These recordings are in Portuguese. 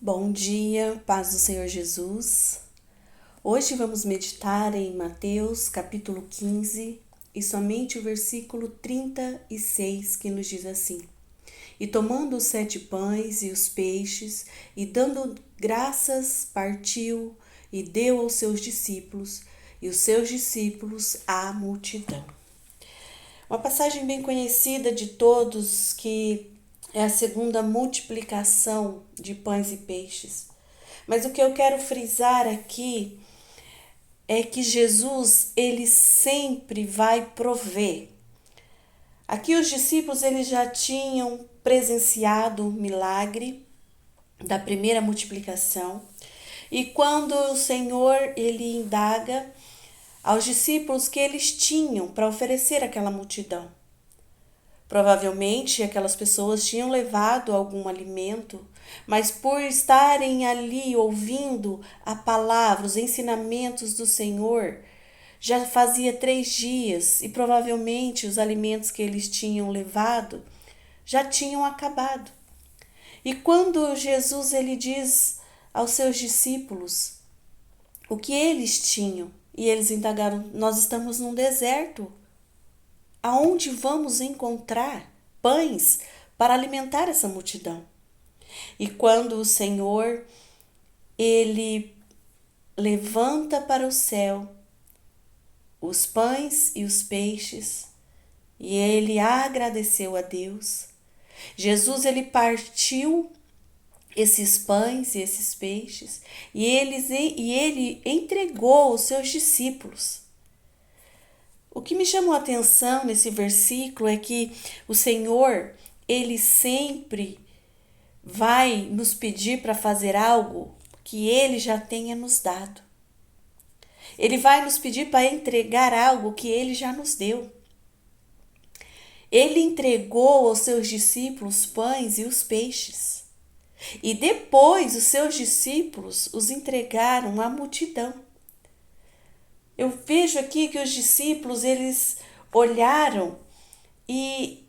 Bom dia, paz do Senhor Jesus. Hoje vamos meditar em Mateus capítulo 15 e somente o versículo 36 que nos diz assim: E tomando os 7 pães e os peixes e dando graças, partiu e deu aos seus discípulos e os seus discípulos à multidão. Uma passagem bem conhecida de todos que é a segunda multiplicação de pães e peixes. Mas o que eu quero frisar aqui é que Jesus, ele sempre vai prover. Aqui os discípulos eles já tinham presenciado o milagre da primeira multiplicação. E quando o Senhor ele indaga aos discípulos que eles tinham para oferecer àquela multidão. Provavelmente aquelas pessoas tinham levado algum alimento, mas por estarem ali ouvindo a palavra, os ensinamentos do Senhor, já fazia 3 dias e provavelmente os alimentos que eles tinham levado já tinham acabado. E quando Jesus ele diz aos seus discípulos o que eles tinham, e eles indagaram: nós estamos num deserto. Aonde vamos encontrar pães para alimentar essa multidão? E quando o Senhor ele levanta para o céu os pães e os peixes, e ele agradeceu a Deus. Jesus ele partiu esses pães e esses peixes e ele entregou aos seus discípulos. O que me chamou a atenção nesse versículo é que o Senhor, ele sempre vai nos pedir para fazer algo que ele já tenha nos dado. Ele vai nos pedir para entregar algo que ele já nos deu. Ele entregou aos seus discípulos os pães e os peixes. E depois os seus discípulos os entregaram à multidão. Eu vejo aqui que os discípulos, eles olharam e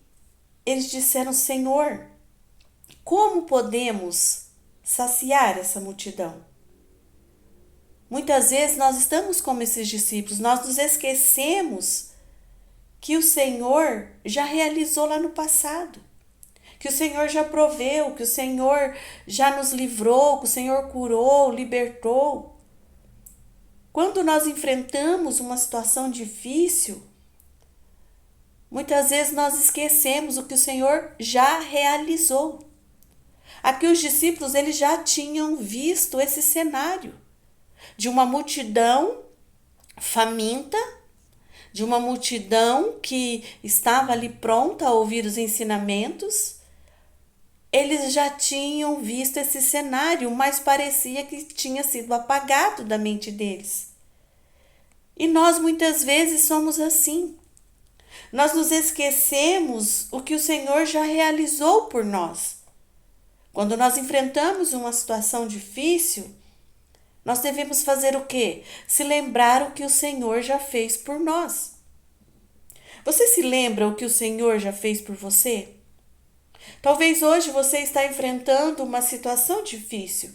eles disseram: Senhor, como podemos saciar essa multidão? Muitas vezes nós estamos como esses discípulos, nós nos esquecemos que o Senhor já realizou lá no passado, que o Senhor já proveu, que o Senhor já nos livrou, que o Senhor curou, libertou. Quando nós enfrentamos uma situação difícil, muitas vezes nós esquecemos o que o Senhor já realizou. Aqui os discípulos eles já tinham visto esse cenário de uma multidão faminta, de uma multidão que estava ali pronta a ouvir os ensinamentos. Eles já tinham visto esse cenário, mas parecia que tinha sido apagado da mente deles. E nós muitas vezes somos assim. Nós nos esquecemos o que o Senhor já realizou por nós. Quando nós enfrentamos uma situação difícil, nós devemos fazer o quê? Se lembrar o que o Senhor já fez por nós. Você se lembra o que o Senhor já fez por você? Talvez hoje você está enfrentando uma situação difícil.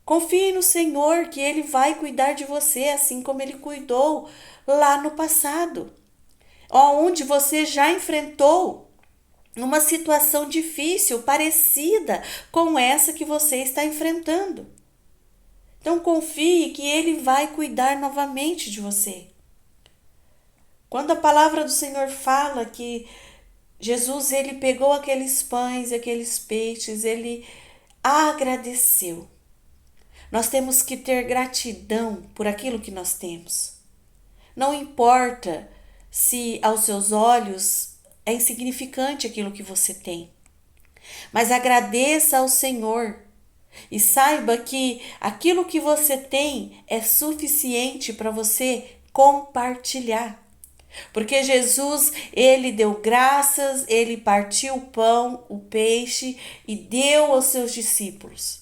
Confie no Senhor que Ele vai cuidar de você, assim como Ele cuidou lá no passado, onde você já enfrentou uma situação difícil, parecida com essa que você está enfrentando. Então confie que Ele vai cuidar novamente de você. Quando a palavra do Senhor fala que Jesus ele pegou aqueles pães e aqueles peixes, ele agradeceu. Nós temos que ter gratidão por aquilo que nós temos. Não importa se aos seus olhos é insignificante aquilo que você tem, mas agradeça ao Senhor e saiba que aquilo que você tem é suficiente para você compartilhar. Porque Jesus, ele deu graças, ele partiu o pão, o peixe e deu aos seus discípulos.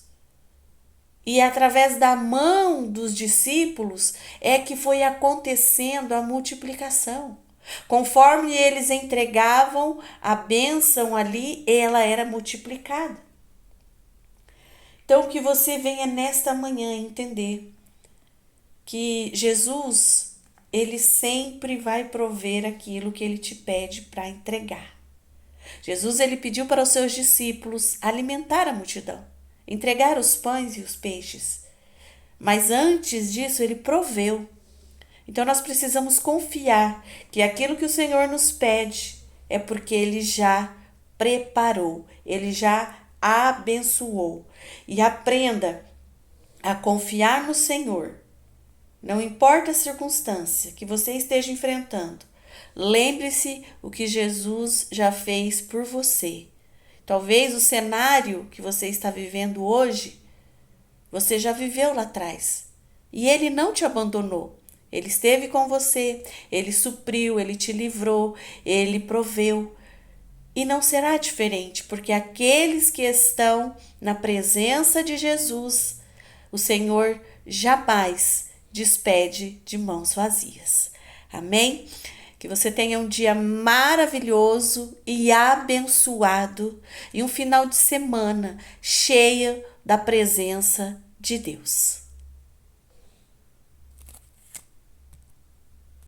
E através da mão dos discípulos é que foi acontecendo a multiplicação. Conforme eles entregavam a bênção ali, ela era multiplicada. Então, que você venha nesta manhã entender que Jesus, ele sempre vai prover aquilo que ele te pede para entregar. Jesus, ele pediu para os seus discípulos alimentar a multidão, entregar os pães e os peixes. Mas antes disso, ele proveu. Então, nós precisamos confiar que aquilo que o Senhor nos pede é porque ele já preparou, ele já abençoou. E aprenda a confiar no Senhor. Não importa a circunstância que você esteja enfrentando, lembre-se o que Jesus já fez por você. Talvez o cenário que você está vivendo hoje, você já viveu lá atrás. E ele não te abandonou. Ele esteve com você, ele supriu, ele te livrou, ele proveu. E não será diferente, porque aqueles que estão na presença de Jesus, o Senhor jamais despede de mãos vazias. Amém? Que você tenha um dia maravilhoso e abençoado e um final de semana cheio da presença de Deus.